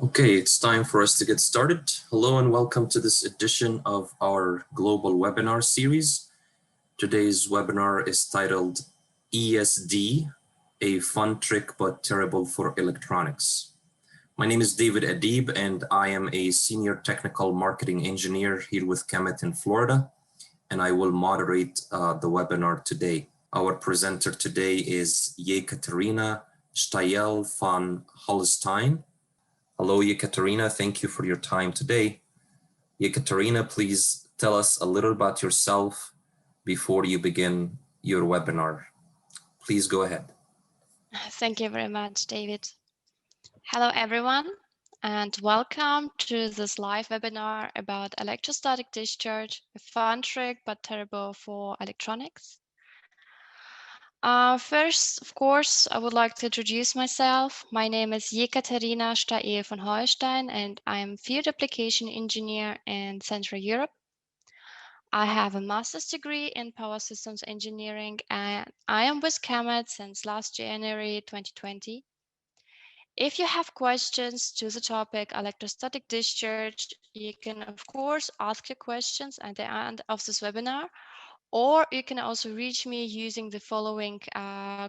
Okay, it's time for us to get started. Hello and welcome to this edition of our global webinar series. Today's webinar is titled ESD, a fun trick but terrible for electronics. My name is David Adib and I am a senior technical marketing engineer here with KEMET in Florida, and I will moderate the webinar today. Our presenter today is Jekaterina Stael von Holstein. Hello, Jekaterina. Thank you for your time today. Jekaterina, please tell us a little about yourself before you begin your webinar. Please go ahead. Thank you very much, David. Hello, everyone, and welcome to this live webinar about electrostatic discharge, a fun trick but terrible for electronics. First, of course, I would like to introduce myself. My name is Jekaterina Stael von Holstein, and I am Field Application Engineer in Central Europe. I have a master's degree in Power Systems Engineering, and I am with KEMET since last January 2020. If you have questions to the topic electrostatic discharge, you can of course ask your questions at the end of this webinar, or you can also reach me using the following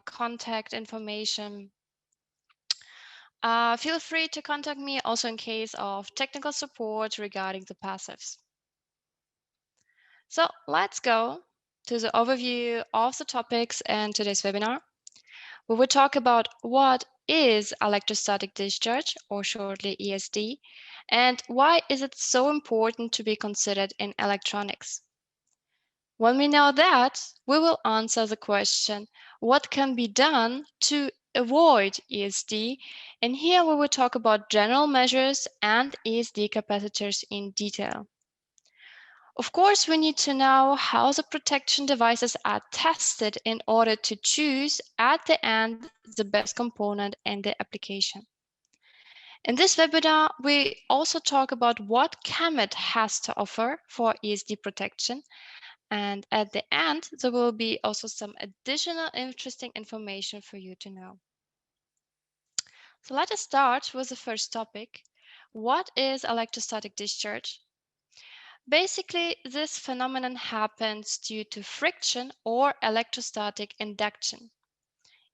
contact information. Feel free to contact me also in case of technical support regarding the passives. So let's go to the overview of the topics in today's webinar. We will talk about what is electrostatic discharge, or shortly ESD, and why is it so important to be considered in electronics. When we know that, we will answer the question, what can be done to avoid ESD? And here we will talk about general measures and ESD capacitors in detail. Of course, we need to know how the protection devices are tested in order to choose at the end the best component in the application. In this webinar, we also talk about what KEMET has to offer for ESD protection. And at the end, there will be also some additional interesting information for you to know. So let us start with the first topic. What is electrostatic discharge? Basically, this phenomenon happens due to friction or electrostatic induction.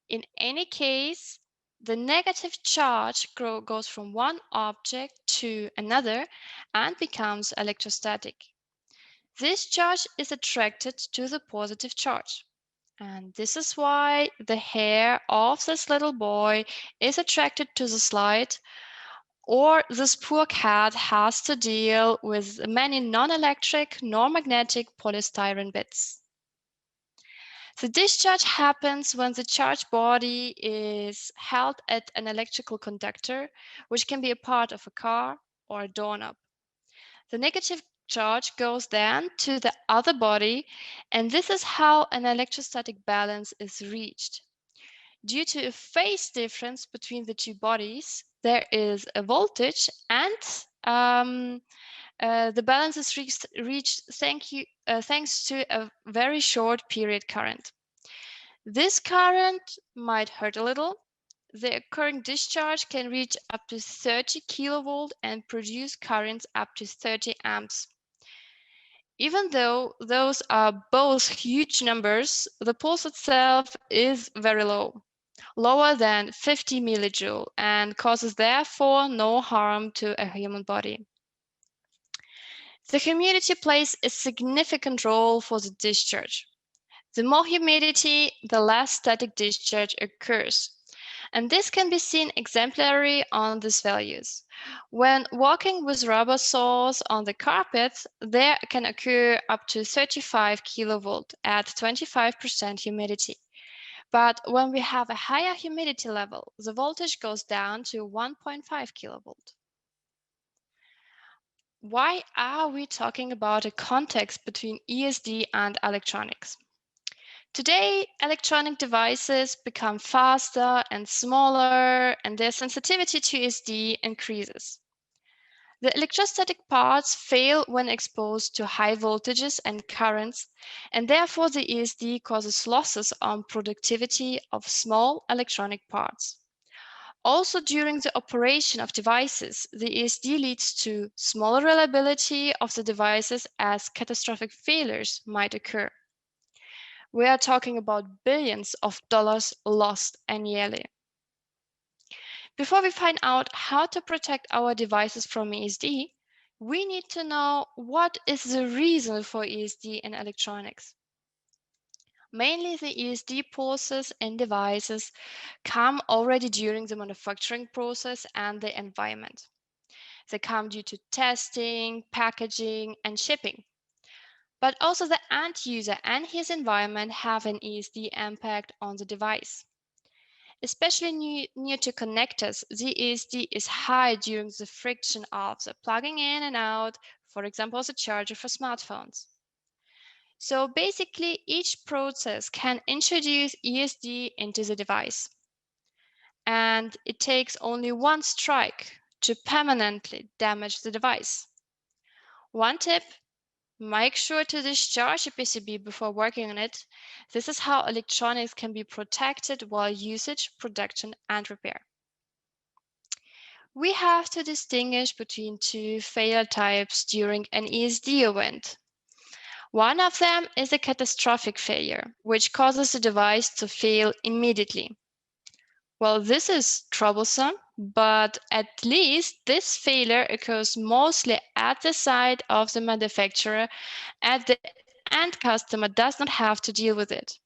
In any case, the negative charge goes from one object to another and becomes electrostatic. This charge is attracted to the positive charge. And this is why the hair of this little boy is attracted to the slide, or this poor cat has to deal with many non-electric nor magnetic polystyrene bits. The discharge happens when the charged body is held at an electrical conductor, which can be a part of a car or a doorknob. The negative charge goes then to the other body, and this is how an electrostatic balance is reached. Due to a phase difference between the two bodies, there is a voltage, and the balance is reached thanks to a very short period current. This current might hurt a little. The occurring discharge can reach up to 30 kilovolt and produce currents up to 30 amps. Even though those are both huge numbers, the pulse itself is very low, lower than 50 millijoule, and causes therefore no harm to a human body. The humidity plays a significant role for the discharge. The more humidity, the less static discharge occurs. And this can be seen exemplary on these values. When walking with rubber soles on the carpet, there can occur up to 35 kilovolt at 25% humidity. But when we have a higher humidity level, the voltage goes down to 1.5 kilovolt. Why are we talking about a context between ESD and electronics? Today, electronic devices become faster and smaller, and their sensitivity to ESD increases. The electrostatic parts fail when exposed to high voltages and currents, and therefore the ESD causes losses on productivity of small electronic parts. Also, during the operation of devices, the ESD leads to smaller reliability of the devices as catastrophic failures might occur. We are talking about billions of dollars lost annually. Before we find out how to protect our devices from ESD, we need to know what is the reason for ESD in electronics. Mainly the ESD pulses in devices come already during the manufacturing process and the environment. They come due to testing, packaging, and shipping. But also the end user and his environment have an ESD impact on the device. Especially near to connectors, the ESD is high during the friction of the plugging in and out, for example, the charger for smartphones. So basically, each process can introduce ESD into the device. And it takes only one strike to permanently damage the device. One tip: make sure to discharge your PCB before working on it. This is how electronics can be protected while usage, production, and repair. We have to distinguish between two failure types during an ESD event. One of them is a catastrophic failure, which causes the device to fail immediately. Well, this is troublesome, but at least this failure occurs mostly at the site of the manufacturer, and the end customer does not have to deal with it.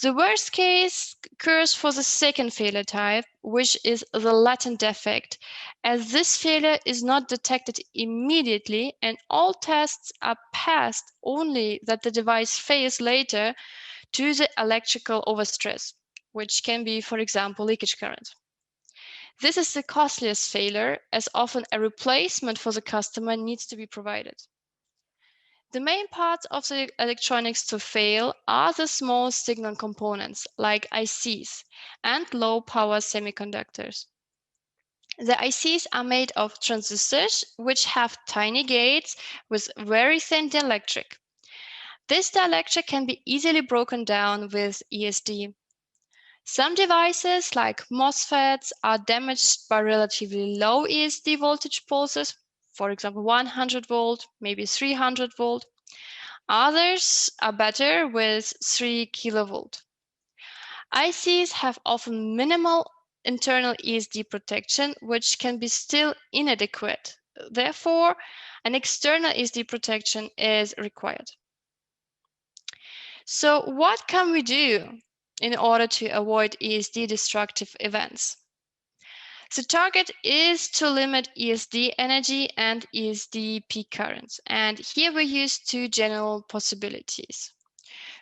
The worst case occurs for the second failure type, which is the latent defect, as this failure is not detected immediately and all tests are passed only that the device fails later to the electrical overstress, which can be, for example, leakage current. This is the costliest failure, as often a replacement for the customer needs to be provided. The main parts of the electronics to fail are the small signal components like ICs and low power semiconductors. The ICs are made of transistors which have tiny gates with very thin dielectric. This dielectric can be easily broken down with ESD. Some devices like MOSFETs are damaged by relatively low ESD voltage pulses, for example 100 volt, maybe 300 volt. Others are better with 3 kilovolt. ICs have often minimal internal ESD protection, which can be still inadequate. Therefore, an external ESD protection is required. So what can we do in order to avoid ESD destructive events? The target is to limit ESD energy and ESD peak currents. And here we use two general possibilities.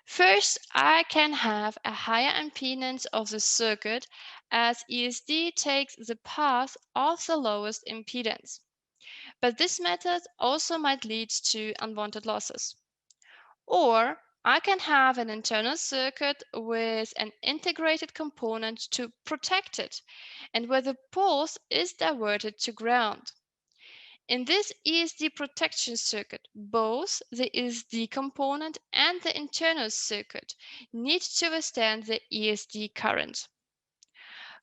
First, I can have a higher impedance of the circuit as ESD takes the path of the lowest impedance. But this method also might lead to unwanted losses. Or I can have an internal circuit with an integrated component to protect it and where the pulse is diverted to ground. In this ESD protection circuit, both the ESD component and the internal circuit need to withstand the ESD current.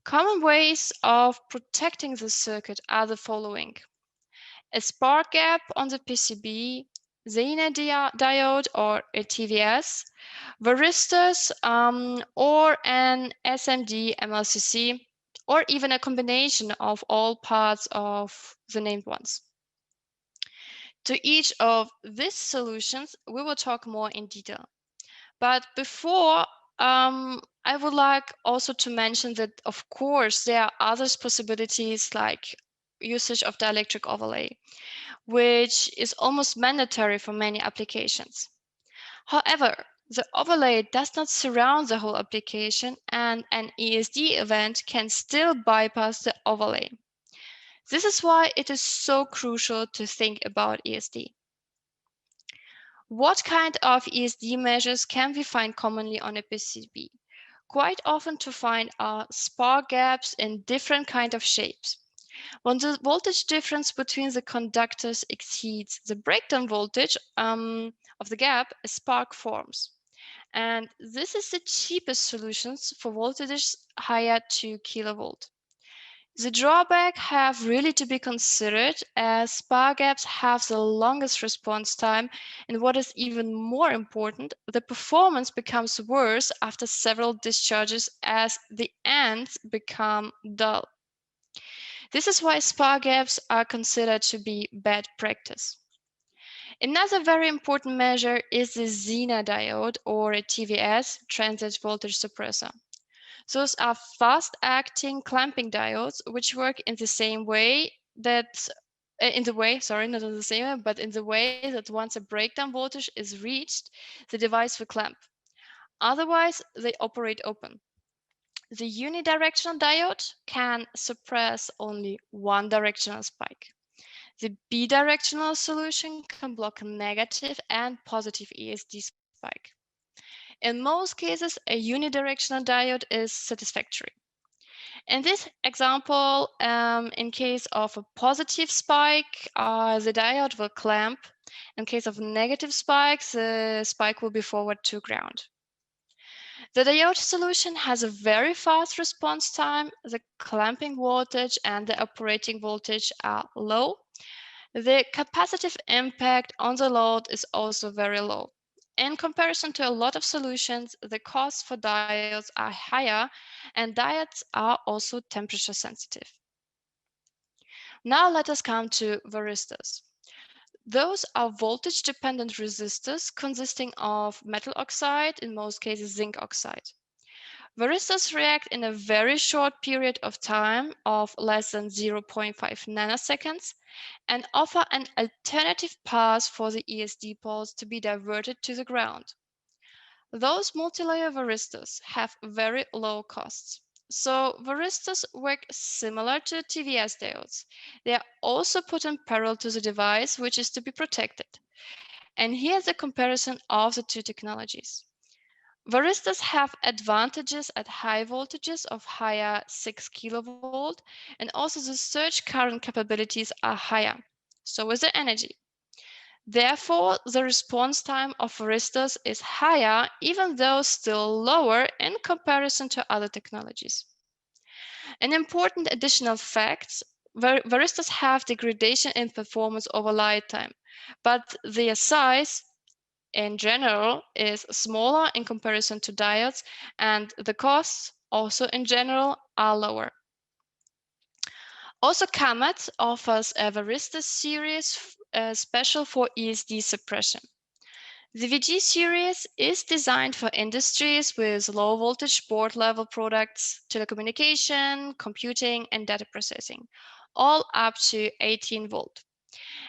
Common ways of protecting the circuit are the following: a spark gap on the PCB, Zener diode or a TVS, Varistas or an SMD-MLCC, or even a combination of all parts of the named ones. To each of these solutions, we will talk more in detail. But before, I would like also to mention that, of course, there are other possibilities like usage of dielectric overlay, which is almost mandatory for many applications. However, the overlay does not surround the whole application, and an ESD event can still bypass the overlay. This is why it is so crucial to think about ESD. What kind of ESD measures can we find commonly on a PCB? Quite often to find are spark gaps in different kind of shapes. When the voltage difference between the conductors exceeds the breakdown voltage of the gap, a spark forms. And this is the cheapest solutions for voltages higher to kilovolt. The drawback have really to be considered as spark gaps have the longest response time, and what is even more important, the performance becomes worse after several discharges as the ends become dull. This is why spark gaps are considered to be bad practice. Another very important measure is the Zener diode, or a TVS, transit voltage suppressor. Those are fast-acting clamping diodes which work in the same way that not in the same way, but in the way that once a breakdown voltage is reached, the device will clamp. Otherwise, they operate open. The unidirectional diode can suppress only one directional spike. The bidirectional solution can block a negative and positive ESD spike. In most cases, a unidirectional diode is satisfactory. In this example, in case of a positive spike, the diode will clamp. In case of negative spikes, the spike will be forward to ground. The diode solution has a very fast response time. The clamping voltage and the operating voltage are low. The capacitive impact on the load is also very low. In comparison to a lot of solutions, the costs for diodes are higher, and diodes are also temperature sensitive. Now let us come to varistas. Those are voltage-dependent resistors consisting of metal oxide, in most cases zinc oxide. Varistas react in a very short period of time of less than 0.5 nanoseconds and offer an alternative path for the ESD poles to be diverted to the ground. Those multilayer varistors have very low costs. So varistors work similar to TVS diodes. They are also put in parallel to the device which is to be protected. And here's a comparison of the two technologies. Varistas have advantages at high voltages of higher 6 kilovolt, and also the surge current capabilities are higher. So is the energy. Therefore, the response time of varistas is higher, even though still lower in comparison to other technologies. An important additional fact, varistas have degradation in performance over lifetime, but their size in general is smaller in comparison to diodes, and the costs also in general are lower. Also, KEMET offers a Varistas series special for ESD suppression. The VG series is designed for industries with low voltage board level products, telecommunication, computing, and data processing, all up to 18 volt.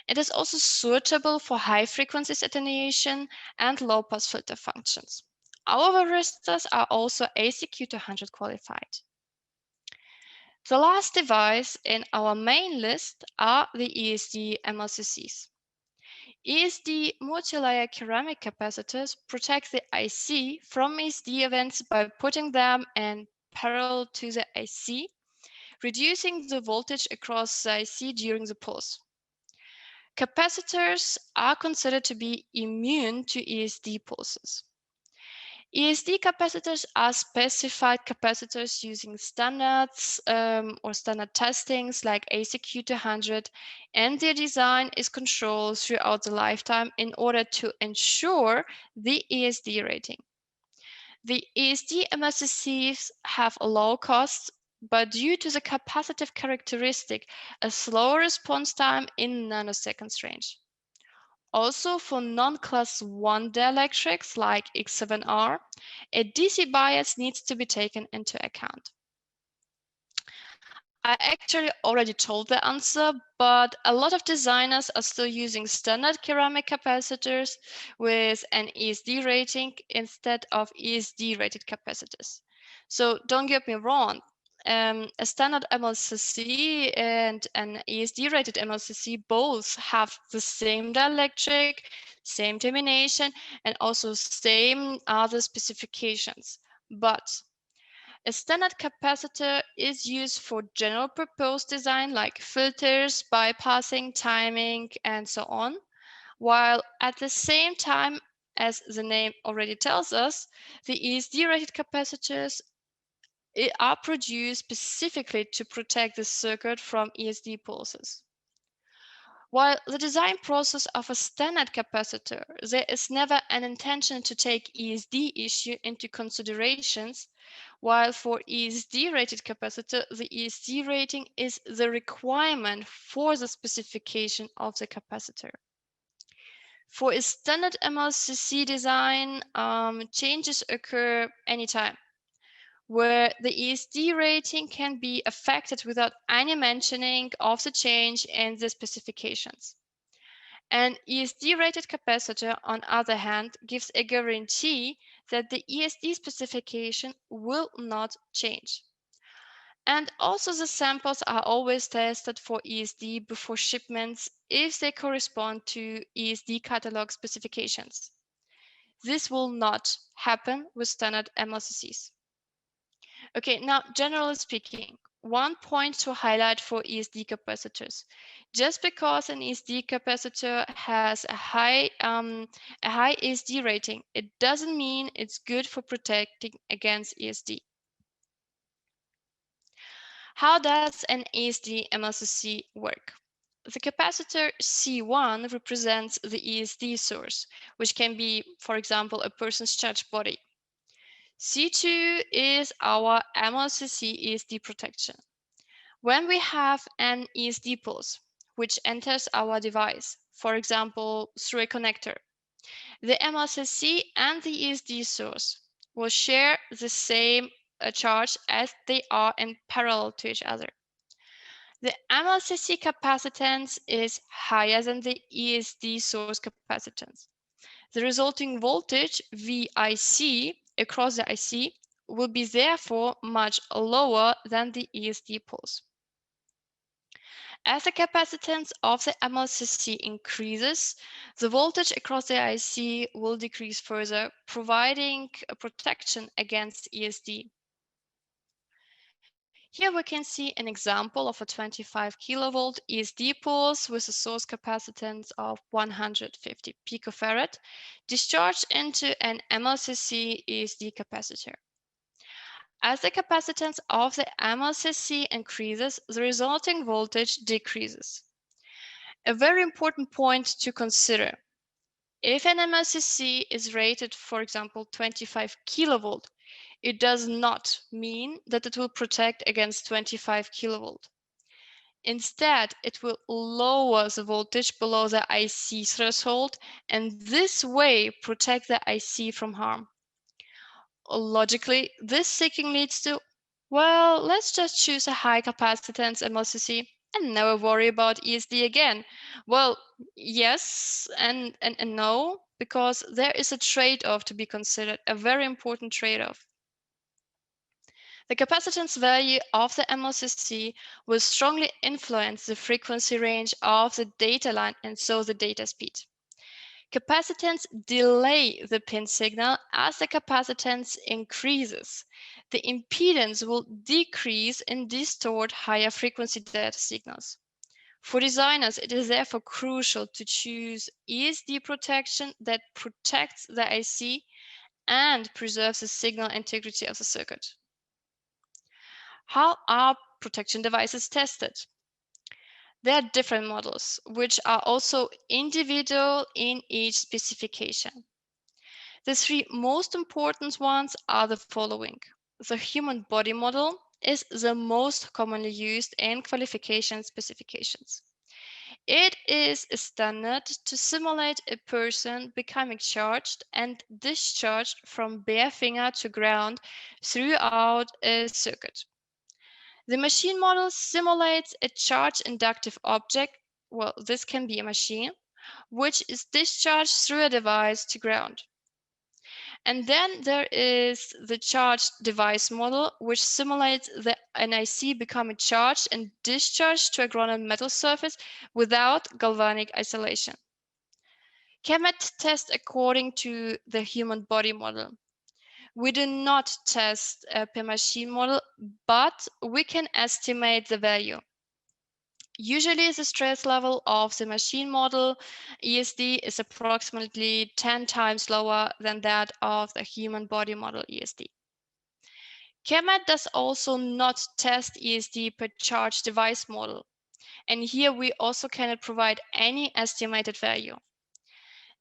It is also suitable for high frequencies attenuation and low pass filter functions. Our varistas are also ACQ200 qualified. The last device in our main list are the ESDMRSCs. ESD multilayer ceramic capacitors protect the IC from ESD events by putting them in parallel to the IC, reducing the voltage across the IC during the pulse. Capacitors are considered to be immune to ESD pulses. ESD capacitors are specified capacitors using standards or standard testings like ACQ200, and their design is controlled throughout the lifetime in order to ensure the ESD rating. The ESDMRSCs have low costs, but due to the capacitive characteristic, a slower response time in nanoseconds range. Also, for non-class 1 dielectrics like X7R, a DC bias needs to be taken into account. I actually already told the answer, but a lot of designers are still using standard ceramic capacitors with an ESD rating instead of ESD rated capacitors. So don't get me wrong, a standard MLCC and an ESD rated MLCC both have the same dielectric, same termination, and also same other specifications. But a standard capacitor is used for general purpose design like filters, bypassing, timing, and so on, while at the same time, as the name already tells us, the ESD rated capacitors are produced specifically to protect the circuit from ESD pulses. While the design process of a standard capacitor, there is never an intention to take ESD issue into considerations, while for ESD-rated capacitor, the ESD rating is the requirement for the specification of the capacitor. For a standard MLCC design, changes occur anytime, where the ESD rating can be affected without any mentioning of the change in the specifications. An ESD-rated capacitor, on the other hand, gives a guarantee that the ESD specification will not change. And also the samples are always tested for ESD before shipments if they correspond to ESD catalog specifications. This will not happen with standard MLCCs. Okay, now generally speaking, one point to highlight for ESD capacitors. Just because an ESD capacitor has a high ESD rating, it doesn't mean it's good for protecting against ESD. How does an ESD MLCC work? The capacitor C1 represents the ESD source, which can be, for example, a person's charge body. C2 is our MLCC ESD protection. When we have an ESD pulse, which enters our device, for example, through a connector, the MLCC and the ESD source will share the same charge as they are in parallel to each other. The MLCC capacitance is higher than the ESD source capacitance. The resulting voltage, VIC, across the IC will be therefore much lower than the ESD pulse. As the capacitance of the MLCC increases, the voltage across the IC will decrease further, providing a protection against ESD. Here we can see an example of a 25 kilovolt ESD pulse with a source capacitance of 150 picofarad discharged into an MLCC ESD capacitor. As the capacitance of the MLCC increases, the resulting voltage decreases. A very important point to consider: if an MLCC is rated, for example, 25 kilovolt, it does not mean that it will protect against 25 kilovolt. Instead, it will lower the voltage below the IC threshold and this way protect the IC from harm. Logically, this thinking leads to, well, let's just choose a high capacitance MLCC and never worry about ESD again. Well, yes and no, because there is a trade-off to be considered, a very important trade-off. The capacitance value of the MLCC will strongly influence the frequency range of the data line and so the data speed. Capacitance delay the pin signal. As the capacitance increases, the impedance will decrease and distort higher frequency data signals. For designers, it is therefore crucial to choose ESD protection that protects the IC and preserves the signal integrity of the circuit. How are protection devices tested? There are different models, which are also individual in each specification. The three most important ones are the following. The human body model is the most commonly used in qualification specifications. It is a standard to simulate a person becoming charged and discharged from bare finger to ground throughout a circuit. The machine model simulates a charge inductive object, well, this can be a machine, which is discharged through a device to ground. And then there is the charged device model, which simulates an IC becoming charged and discharged to a grounded metal surface without galvanic isolation. KEMET tests according to the human body model. We do not test per machine model, but we can estimate the value. Usually the stress level of the machine model ESD is approximately 10 times lower than that of the human body model ESD. KEMET does also not test ESD per charge device model. And here we also cannot provide any estimated value.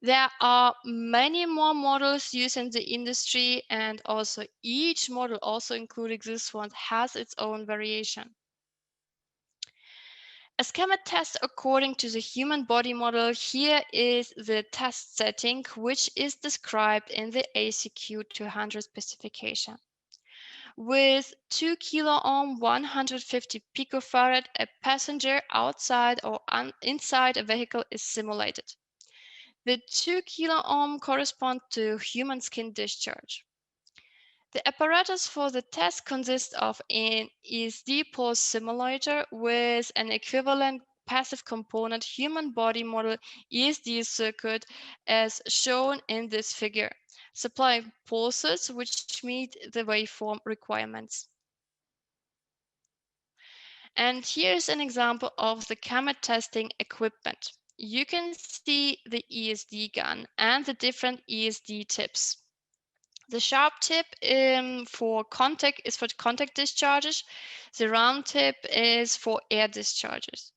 There are many more models used in the industry, and also each model, also including this one, has its own variation. As KEMET tests according to the human body model, here is the test setting, which is described in the ACQ 200 specification. With 2 kilo ohm, 150 picofarad, a passenger outside or inside a vehicle is simulated. The 2 kilo ohm correspond to human skin discharge. The apparatus for the test consists of an ESD pulse simulator with an equivalent passive component human body model ESD circuit as shown in this figure, supplying pulses which meet the waveform requirements. And here's an example of the KEMET testing equipment. You can see the ESD gun and the different ESD tips. The sharp tip is for contact discharges. The round tip is for air discharges.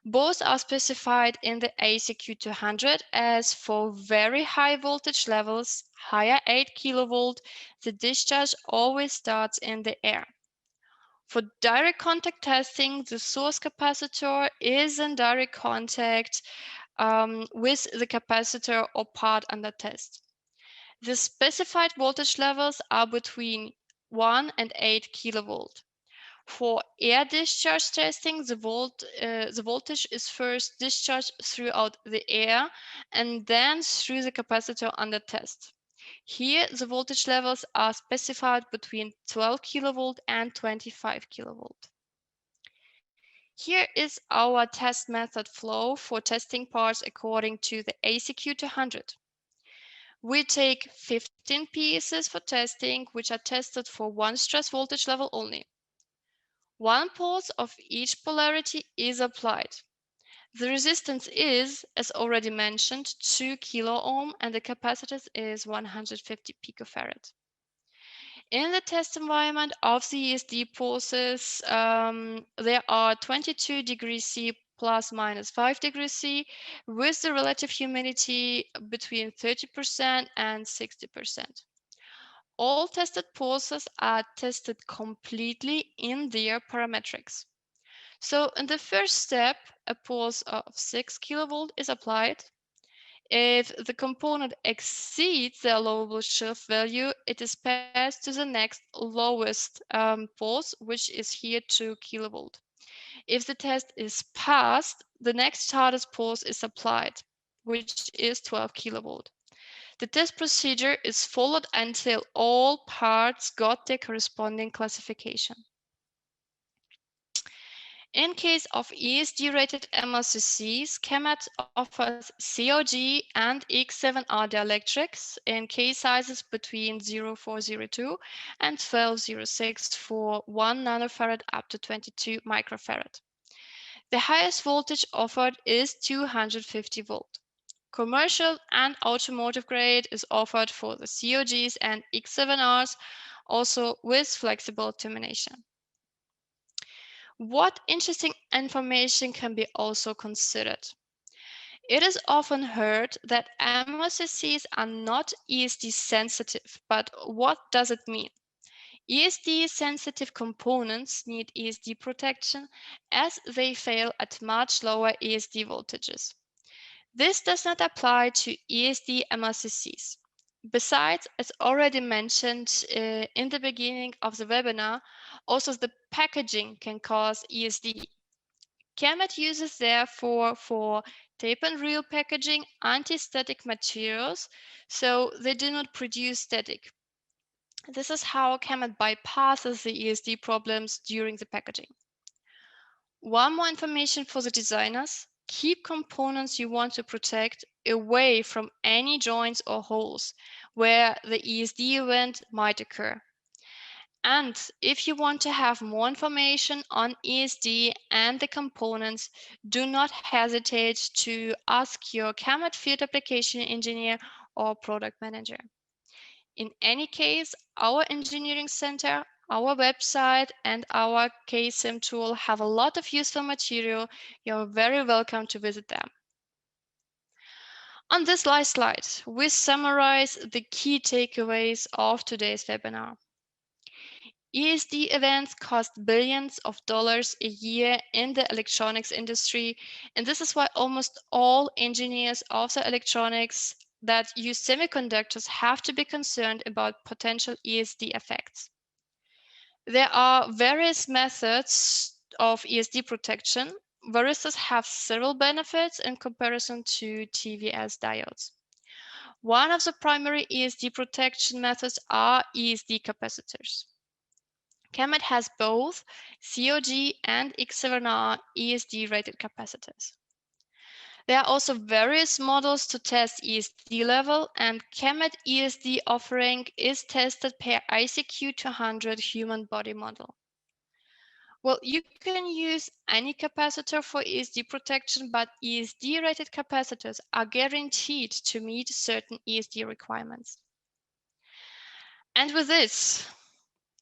Both are specified in the ACQ 200 as for very high voltage levels, higher 8 kilovolt, the discharge always starts in the air. For direct contact testing, the source capacitor is in direct contact with the capacitor or part under test. The specified voltage levels are between 1 and 8 kilovolt. For air discharge testing, the voltage is first discharged throughout the air and then through the capacitor under test. Here, the voltage levels are specified between 12 kilovolt and 25 kilovolt. Here is our test method flow for testing parts according to the ACQ 200. We take 15 pieces for testing, which are tested for one stress voltage level only. One pulse of each polarity is applied. The resistance is, as already mentioned, 2 kilo ohm and the capacitance is 150 picofarad. In the test environment of the ESD pulses, there are 22 degrees C plus minus 5 degrees C with the relative humidity between 30% and 60%. All tested pulses are tested completely in their parametrics. So in the first step, a pulse of 6 kilovolt is applied. If the component exceeds the allowable shift value, it is passed to the next lowest pulse, which is here 2 kilovolt. If the test is passed, the next hardest pulse is applied, which is 12 kilovolt. The test procedure is followed until all parts got their corresponding classification. In case of ESD-rated MLCCs, KEMET offers COG and X7R dielectrics in case sizes between 0402 and 1206 for 1 nanofarad up to 22 microfarad. The highest voltage offered is 250 volt. Commercial and automotive grade is offered for the COGs and X7Rs, also with flexible termination. What interesting information can be also considered? It is often heard that MLCCs are not ESD sensitive, but what does it mean? ESD sensitive components need ESD protection as they fail at much lower ESD voltages. This does not apply to ESD MLCCs. Besides, as already mentioned in the beginning of the webinar, also the packaging can cause ESD. KEMET uses therefore for tape and reel packaging anti-static materials, so they do not produce static. This is how KEMET bypasses the ESD problems during the packaging. One more information for the designers: keep components you want to protect away from any joints or holes where the ESD event might occur. And if you want to have more information on ESD and the components, do not hesitate to ask your KEMET field application engineer or product manager. In any case, our engineering center, Our website and our KSIM tool have a lot of useful material. You're very welcome to visit them. On this last slide, we summarize the key takeaways of today's webinar. ESD events cost billions of dollars a year in the electronics industry, and this is why almost all engineers of the electronics that use semiconductors have to be concerned about potential ESD effects. There are various methods of ESD protection. Varistas have several benefits in comparison to TVS diodes. One of the primary ESD protection methods are ESD capacitors. KEMET has both COG and X7R ESD rated capacitors. There are also various models to test ESD level, and KEMET ESD offering is tested per ICQ 200 human body model. Well, you can use any capacitor for ESD protection, but ESD rated capacitors are guaranteed to meet certain ESD requirements. And with this,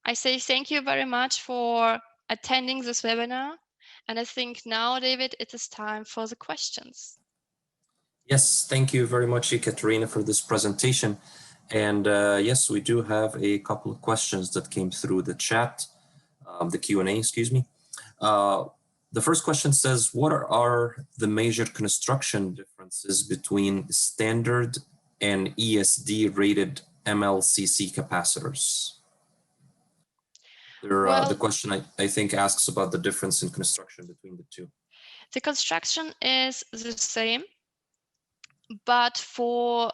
I say thank you very much for attending this webinar. And I think now, David, it is time for the questions. Yes, thank you very much, Jekaterina, for this presentation. And yes, we do have a couple of questions that came through the chat, the Q&A, excuse me. The first question says, what are the major construction differences between standard and ESD rated MLCC capacitors? The question, I think, asks about the difference in construction between the two. The construction is the same, but for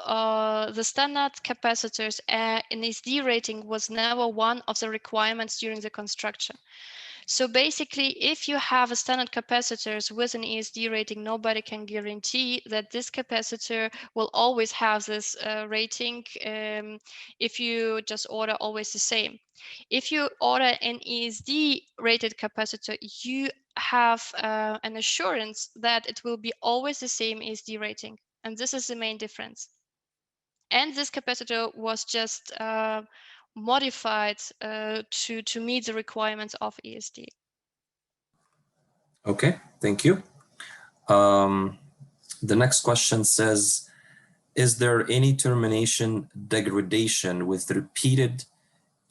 the standard capacitors, an ESD rating was never one of the requirements during the construction. So basically, if you have a standard capacitors with an ESD rating, nobody can guarantee that this capacitor will always have this rating if you just order always the same. If you order an ESD rated capacitor, you have an assurance that it will be always the same ESD rating. And this is the main difference. And this capacitor was just modified to meet the requirements of ESD. Okay, thank you. The next question says, is there any termination degradation with repeated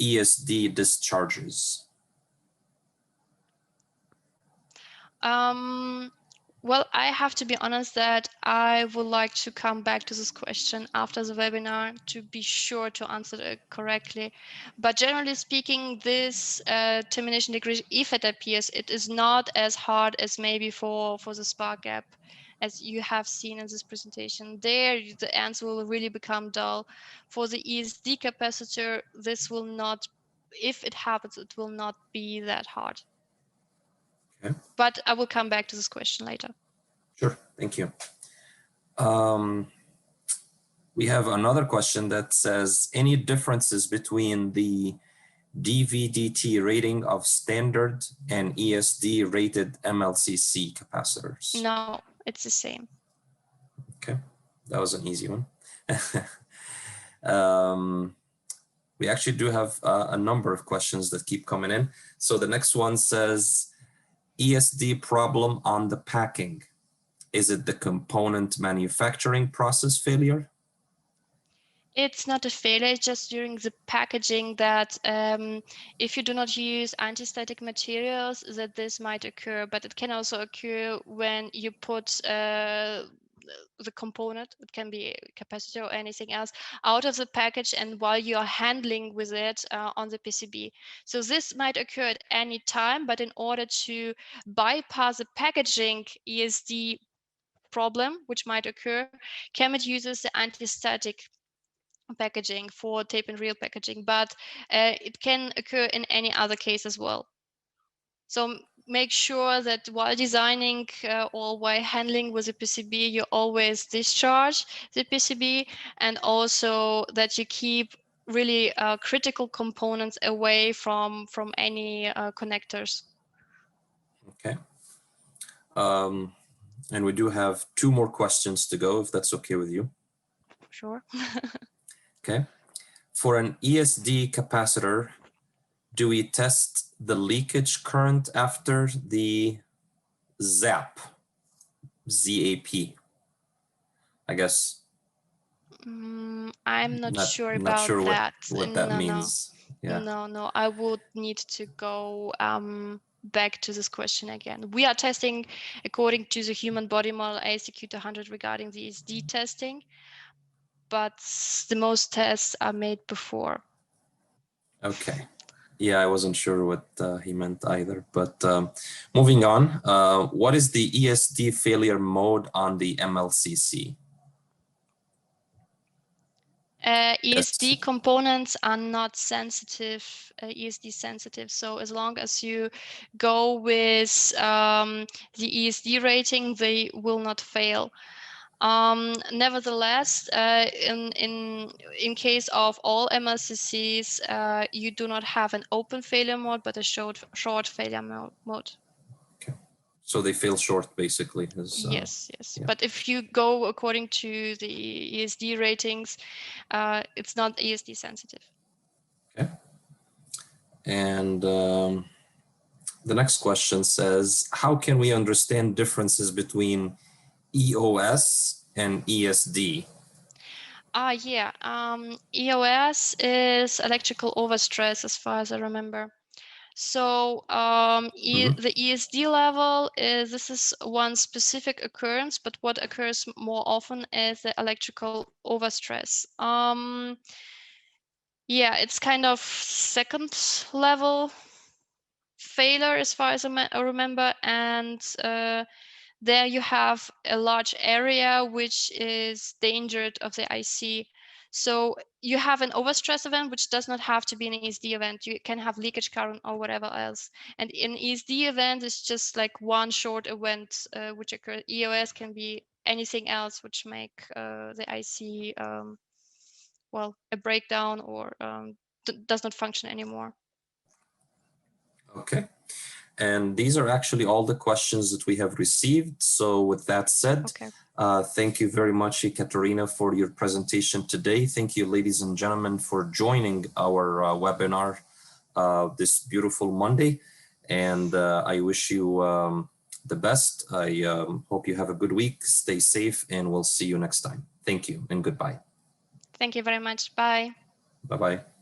ESD discharges? Well, I have to be honest that I would like to come back to this question after the webinar to be sure to answer it correctly. But generally speaking, this termination degradation, if it appears, it is not as hard as maybe for the spark gap, as you have seen in this presentation. There, the answer will really become dull. For the ESD capacitor, this will not, if it happens, it will not be that hard. Okay. But I will come back to this question later. Sure, thank you. We have another question that says, any differences between the DVDT rating of standard and ESD rated MLCC capacitors? No, it's the same. Okay, that was an easy one. We actually do have a number of questions that keep coming in. So the next one says, ESD problem on the packing. Is it the component manufacturing process failure? It's not a failure, it's just during the packaging that if you do not use anti-static materials, that this might occur, but it can also occur when you put the component, it can be a capacitor or anything else, out of the package and while you are handling with it on the PCB. So this might occur at any time, but in order to bypass the packaging ESD problem, which might occur, KEMET uses the anti-static packaging for tape and reel packaging, but it can occur in any other case as well. So make sure that while designing or while handling with the PCB, you always discharge the PCB, and also that you keep really critical components away from any connectors. Okay. And we do have two more questions to go, if that's okay with you. Sure. Okay. For an ESD capacitor, do we test the leakage current after the ZAP? ZAP, I guess. I'm not sure Not about sure that. what that No, no, means. Yeah. no. I would need to go back to this question again. We are testing according to the human body model ASTQ200 regarding the ESD testing, but the most tests are made before. Okay. Yeah, I wasn't sure what he meant either. But moving on, what is the ESD failure mode on the MLCC? ESD Yes. components are not sensitive, ESD sensitive. So as long as you go with the ESD rating, they will not fail. Nevertheless, in case of all MLCCs, you do not have an open failure mode, but a short failure mode. Okay. So they fail short, basically. Yes. Yeah. But if you go according to the ESD ratings, it's not ESD sensitive. Okay. And the next question says, how can we understand differences between EOS and ESD? Yeah. EOS is electrical overstress, as far as I remember. So the ESD level this is one specific occurrence, but what occurs more often is the electrical overstress. Yeah, it's kind of second level failure as far as I remember, and there you have a large area which is dangered of the IC. So you have an overstress event, which does not have to be an ESD event. You can have leakage current or whatever else. And in ESD event, it's just like one short event which occurs. EOS can be anything else which make the IC, well, a breakdown or does not function anymore. Okay. And these are actually all the questions that we have received. So with that said, Okay. Thank you very much, Jekaterina, for your presentation today. Thank you, ladies and gentlemen, for joining our webinar this beautiful Monday. And I wish you the best. I hope you have a good week. Stay safe, and we'll see you next time. Thank you and goodbye. Thank you very much. Bye. Bye-bye.